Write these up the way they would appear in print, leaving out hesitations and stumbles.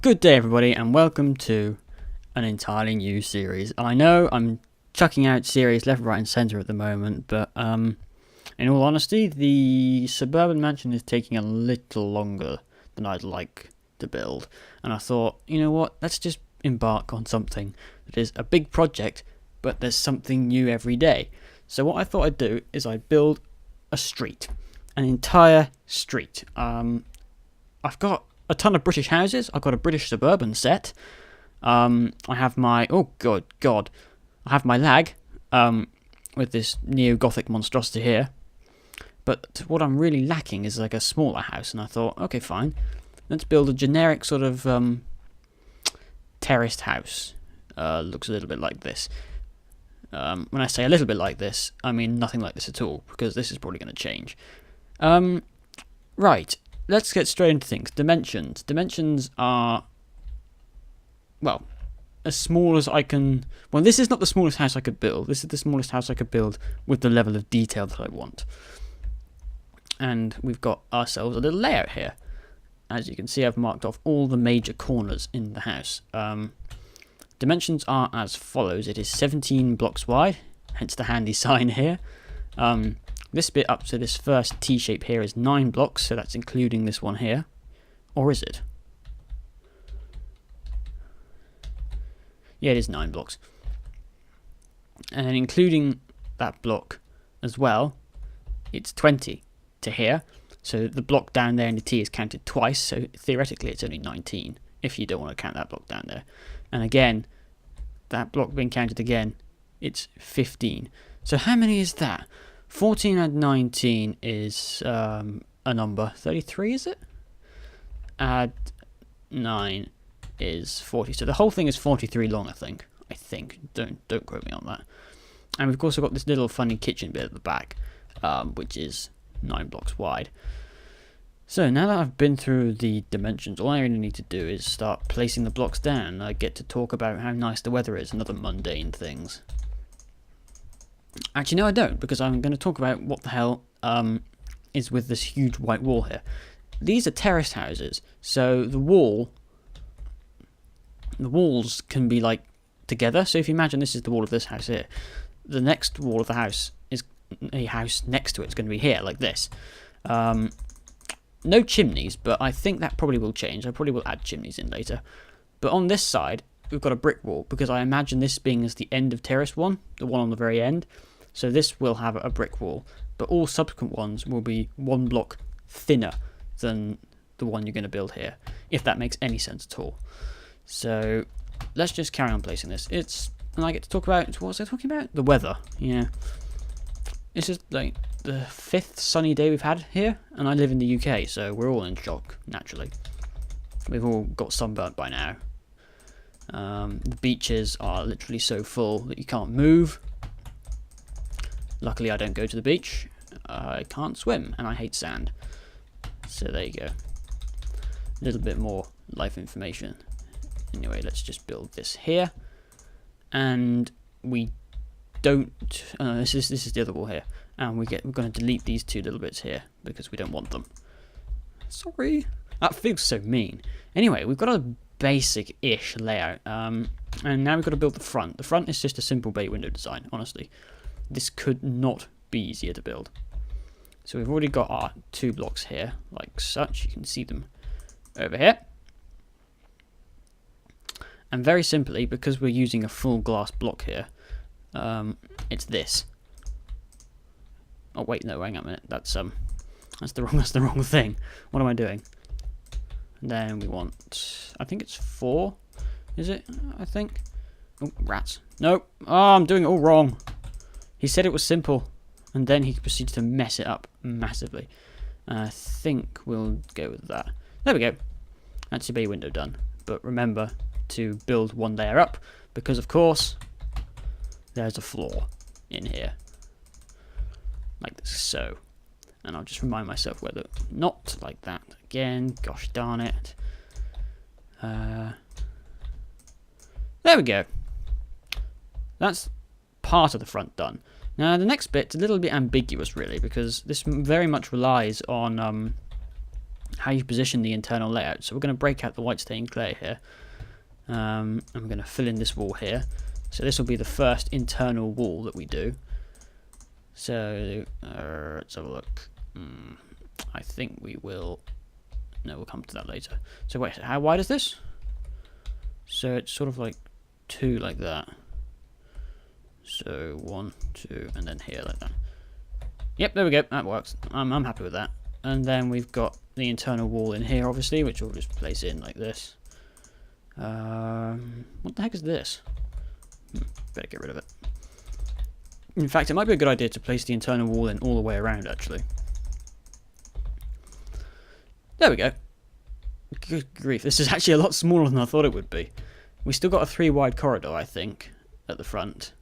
Good day, everybody, and welcome to an entirely new series. I know I'm chucking out series left, right, and centre at the moment, but in all honesty, the Suburban mansion is taking a little longer than I'd like to build, and I thought, you know what, let's just embark on something that is a big project, but there's something new every day. So what I thought I'd do is I'd build a street, an entire street. I've got a ton of British houses. I've got a British Suburban set. I have my I have my lag with this neo-Gothic monstrosity here. But what I'm really lacking is like a smaller house, and I thought, okay, fine, let's build a generic sort of terraced house. Looks a little bit like this. When I say a little bit like this, I mean nothing like this at all, because this is probably going to change. Right. Let's get straight into things. Dimensions. Dimensions are, well, as small as I can. Well, this is not the smallest house I could build. This is the smallest house I could build with the level of detail that I want. And we've got ourselves a little layout here. As you can see, I've marked off all the major corners in the house. Dimensions are as follows. It is 17 blocks wide, hence the handy sign here. This bit up to this first T shape here is 9 blocks, so that's including this one here. Or is it? Yeah, it is 9 blocks. And then including that block as well, it's 20 to here. So the block down there in the T is counted twice, so theoretically it's only 19, if you don't want to count that block down there. And again, that block being counted again, it's 15. So how many is that? 14 and 19 is a number. 33, is it? Add 9 is 40. So the whole thing is 43 long, I think. Don't quote me on that. And we've also got this little funny kitchen bit at the back, which is 9 blocks wide. So now that I've been through the dimensions, all I really need to do is start placing the blocks down. I get to talk about how nice the weather is and other mundane things. Actually, no, I don't, because I'm going to talk about what the hell is with this huge white wall here. These are terraced houses, so the walls can be like together. So if you imagine this is the wall of this house here, the next wall of the house is a house next to it. It's going to be here, like this. No chimneys, but I think that probably will change. I probably will add chimneys in later. But on this side, we've got a brick wall, because I imagine this being as the end of terrace one, the one on the very end. So this will have a brick wall, but all subsequent ones will be 1 block thinner than the one you're going to build here, if that makes any sense at all. So let's just carry on placing this. And I get to talk about, what was I talking about? The weather, yeah. This is like the 5th sunny day we've had here, and I live in the UK, so we're all in shock, naturally. We've all got sunburnt by now. The beaches are literally so full that you can't move. Luckily I don't go to the beach. I can't swim and I hate sand. So there you go. A little bit more life information. Anyway, let's just build this here. And we don't... this is the other wall here. And we're going to delete these 2 little bits here because we don't want them. Sorry. That feels so mean. Anyway, we've got a basic-ish layout. And now we've got to build the front. The front is just a simple bay window design, honestly. This could not be easier to build. So we've already got our 2 blocks here, like such. You can see them over here. And very simply, because we're using a full glass block here, it's this. Oh wait, no, hang on a minute. That's the wrong thing. What am I doing? And then we want, I think it's 4, is it? I think. Oh, rats. Nope. Oh, I'm doing it all wrong. He said it was simple, and then he proceeded to mess it up massively. I think we'll go with that. There we go. That's your bay window done. But remember to build 1 layer up, because of course, there's a floor in here. Like so. And I'll just remind myself whether not like that again. Gosh darn it. There we go. That's part of the front done. Now the next bit's a little bit ambiguous really, because this very much relies on how you position the internal layout. So we're going to break out the white stained clay here. I'm going to fill in this wall here. So this will be the first internal wall that we do. So let's have a look. I think we will. No, we'll come to that later. So wait, how wide is this? So it's sort of like 2 like that. So 1, 2, and then here like that. Yep, there we go. That works. I'm happy with that. And then we've got the internal wall in here, obviously, which we'll just place in like this. What the heck is this? Better get rid of it. In fact, it might be a good idea to place the internal wall in all the way around, actually. There we go. Good grief, this is actually a lot smaller than I thought it would be. We still got a 3 wide corridor, I think, at the front.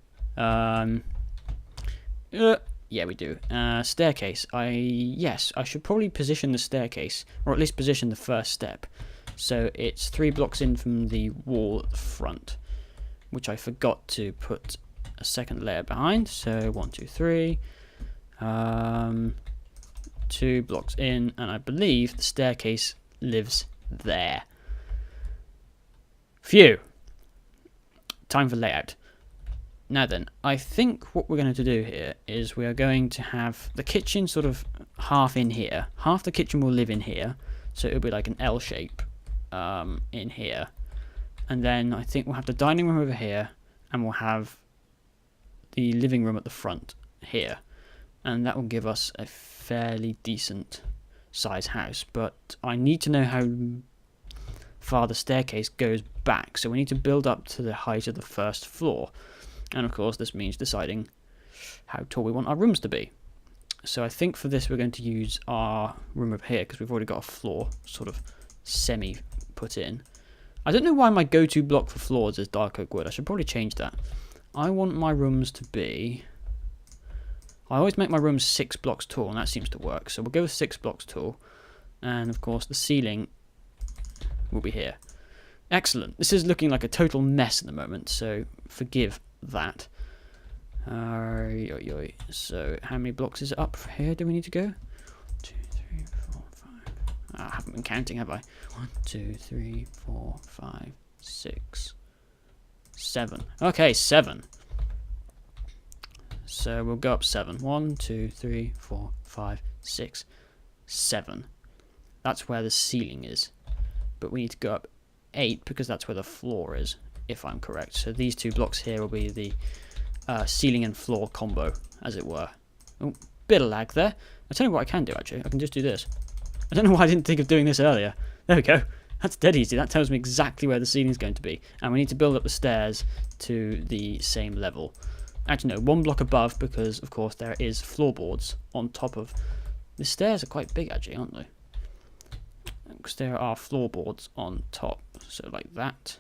Yeah, we do. Staircase. Yes, I should probably position the staircase, or at least position the first step. So it's 3 blocks in from the wall at the front, which I forgot to put a second layer behind. So 1, 2, 3. 2 blocks in, and I believe the staircase lives there. Phew. Time for layout. Now then, I think what we're going to do here is we are going to have the kitchen sort of half in here. Half the kitchen will live in here, so it'll be like an L shape in here. And then I think we'll have the dining room over here, and we'll have the living room at the front here. And that will give us a fairly decent size house. But I need to know how far the staircase goes back, so we need to build up to the height of the first floor. And of course this means deciding how tall we want our rooms to be. So I think for this we're going to use our room up here, because we've already got a floor sort of semi put in. I don't know why my go-to block for floors is dark oak wood. I should probably change that. I want my rooms to be... I always make my rooms 6 blocks tall, and that seems to work. So we'll go with 6 blocks tall. And of course the ceiling will be here. Excellent. This is looking like a total mess at the moment, so forgive that. So how many blocks is it up here do we need to go? 2, 3, 4, 5. I haven't been counting, have I? 1, 2, 3, 4, 5, 6, 7. Okay, 7. So we'll go up 7. 1, 2, 3, 4, 5, 6, 7. That's where the ceiling is. But we need to go up 8 because that's where the floor is, if I'm correct. So these 2 blocks here will be the ceiling and floor combo, as it were. Oh, bit of lag there. I'll tell you what I can do, actually. I can just do this. I don't know why I didn't think of doing this earlier. There we go. That's dead easy. That tells me exactly where the ceiling is going to be. And we need to build up the stairs to the same level. Actually, no, 1 block above, because, of course, there is floorboards on top of... The stairs are quite big, actually, aren't they? Because there are floorboards on top. So, like that.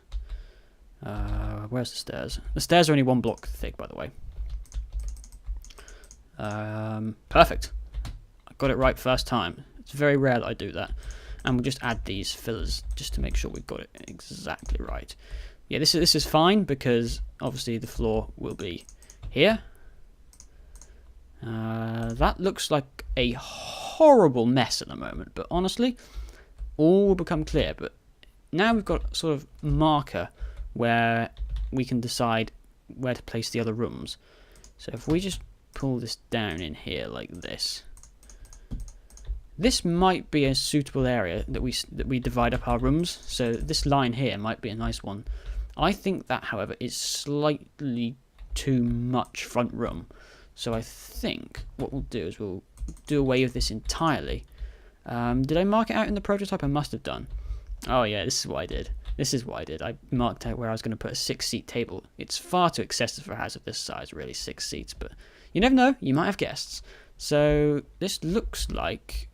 Where's the stairs? The stairs are only 1 block thick, by the way. Perfect. I got it right first time. It's very rare that I do that. And we'll just add these fillers just to make sure we've got it exactly right. Yeah, this is fine because obviously the floor will be here. That looks like a horrible mess at the moment, but honestly, all will become clear. But now we've got sort of marker where we can decide where to place the other rooms. So if we just pull this down in here like this, this might be a suitable area that we divide up our rooms. So this line here might be a nice one. I think that, however, is slightly too much front room. So I think what we'll do is we'll do away with this entirely. Did I mark it out in the prototype? I must have done. Oh yeah, this is what I did. This is what I did. I marked out where I was going to put a 6-seat table. It's far too excessive for a house of this size, really, 6 seats. But you never know. You might have guests. So this looks like,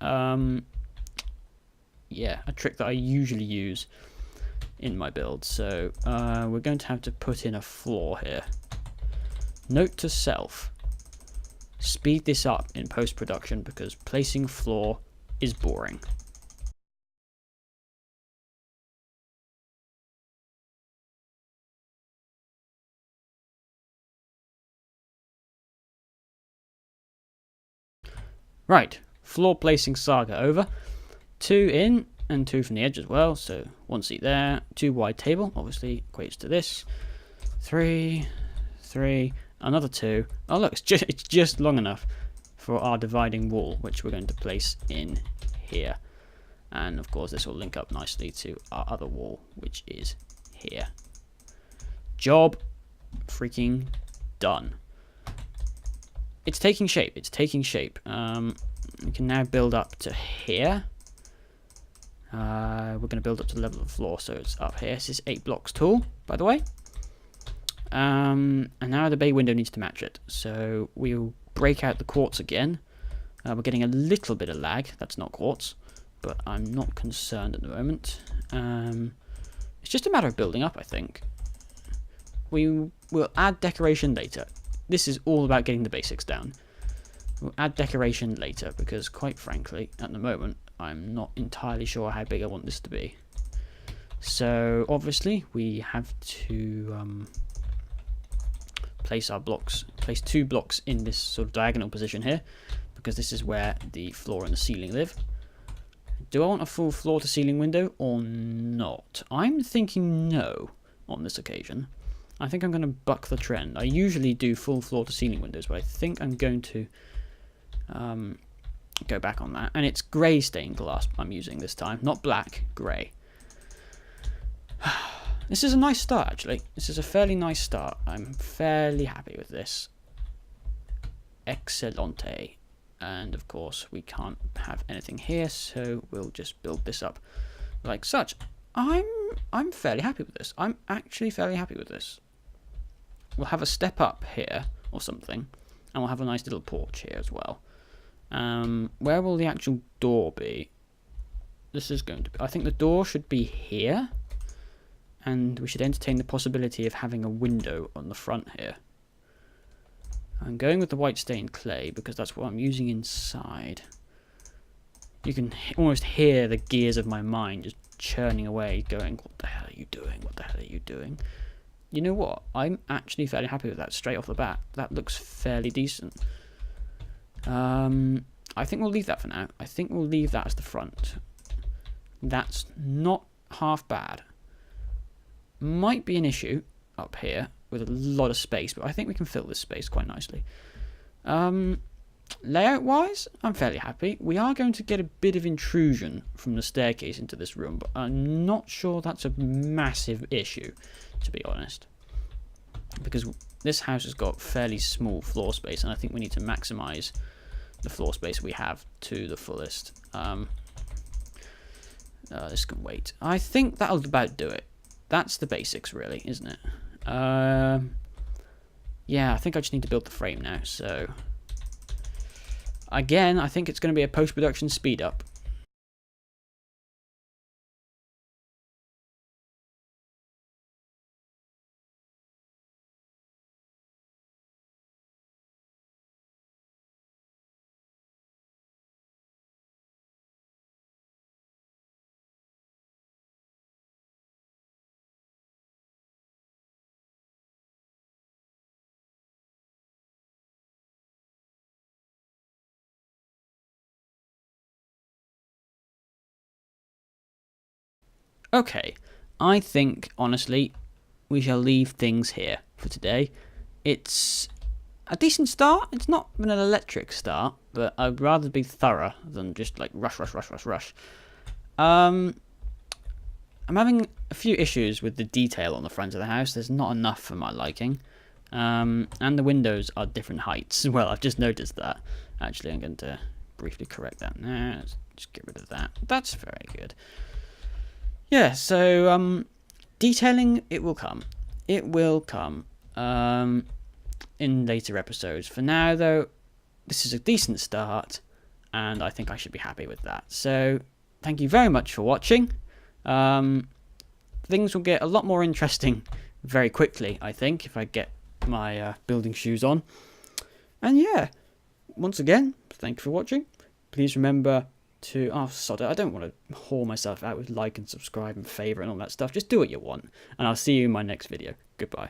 yeah, a trick that I usually use in my build. So we're going to have to put in a floor here. Note to self. Speed this up in post-production because placing floor is boring. Right, floor placing saga over. 2 in and 2 from the edge as well. So 1 seat there, 2 wide table, obviously equates to this. 3, 3, another 2. Oh look, it's just long enough for our dividing wall, which we're going to place in here. And of course this will link up nicely to our other wall, which is here. Job freaking done. It's taking shape, it's taking shape. We can now build up to here. We're going to build up to the level of the floor, so it's up here. This is 8 blocks tall, by the way. And now the bay window needs to match it. So we'll break out the quartz again. We're getting a little bit of lag. That's not quartz, but I'm not concerned at the moment. It's just a matter of building up, I think. We will add decoration later. This is all about getting the basics down. We'll add decoration later because, quite frankly, at the moment, I'm not entirely sure how big I want this to be. So, obviously, we have to place our blocks, place 2 blocks in this sort of diagonal position here, because this is where the floor and the ceiling live. Do I want a full floor to ceiling window or not? I'm thinking no on this occasion. I think I'm going to buck the trend. I usually do full floor to ceiling windows, but I think I'm going to go back on that. And it's grey stained glass I'm using this time, not black, grey. This is a nice start, actually. This is a fairly nice start. I'm fairly happy with this. Excelente. And of course we can't have anything here, so we'll just build this up like such. I'm fairly happy with this. I'm actually fairly happy with this. We'll have a step up here or something, and we'll have a nice little porch here as well. Where will the actual door be? This is going to be, I think the door should be here, and we should entertain the possibility of having a window on the front here. I'm going with the white stained clay because that's what I'm using inside. You can almost hear the gears of my mind just churning away, going, what the hell are you doing? What the hell are you doing? You know what? I'm actually fairly happy with that straight off the bat. That looks fairly decent. I think we'll leave that for now. I think we'll leave that as the front. That's not half bad. Might be an issue up here with a lot of space, but I think we can fill this space quite nicely. Layout wise, I'm fairly happy. We are going to get a bit of intrusion from the staircase into this room, but I'm not sure that's a massive issue, to be honest, because this house has got fairly small floor space, and I think we need to maximize the floor space we have to the fullest. This can wait. I think that'll about do it. That's the basics, really, isn't it? Yeah, I think I just need to build the frame now. So, again, I think it's going to be a post-production speed up. Okay, I think, honestly, we shall leave things here for today. It's a decent start. It's not an electric start, but I'd rather be thorough than just like rush. I'm having a few issues with the detail on the front of the house. There's not enough for my liking. And the windows are different heights. Well, I've just noticed that. Actually, I'm going to briefly correct that now. Let's just get rid of that. That's very good. Yeah, so detailing, it will come. It will come in later episodes. For now, though, this is a decent start, and I think I should be happy with that. So, thank you very much for watching. Things will get a lot more interesting very quickly, I think, if I get my building shoes on. And yeah, once again, thank you for watching. Please remember to, oh sod it, I don't want to haul myself out with like and subscribe and favourite and all that stuff. Just do what you want, and I'll see you in my next video. Goodbye.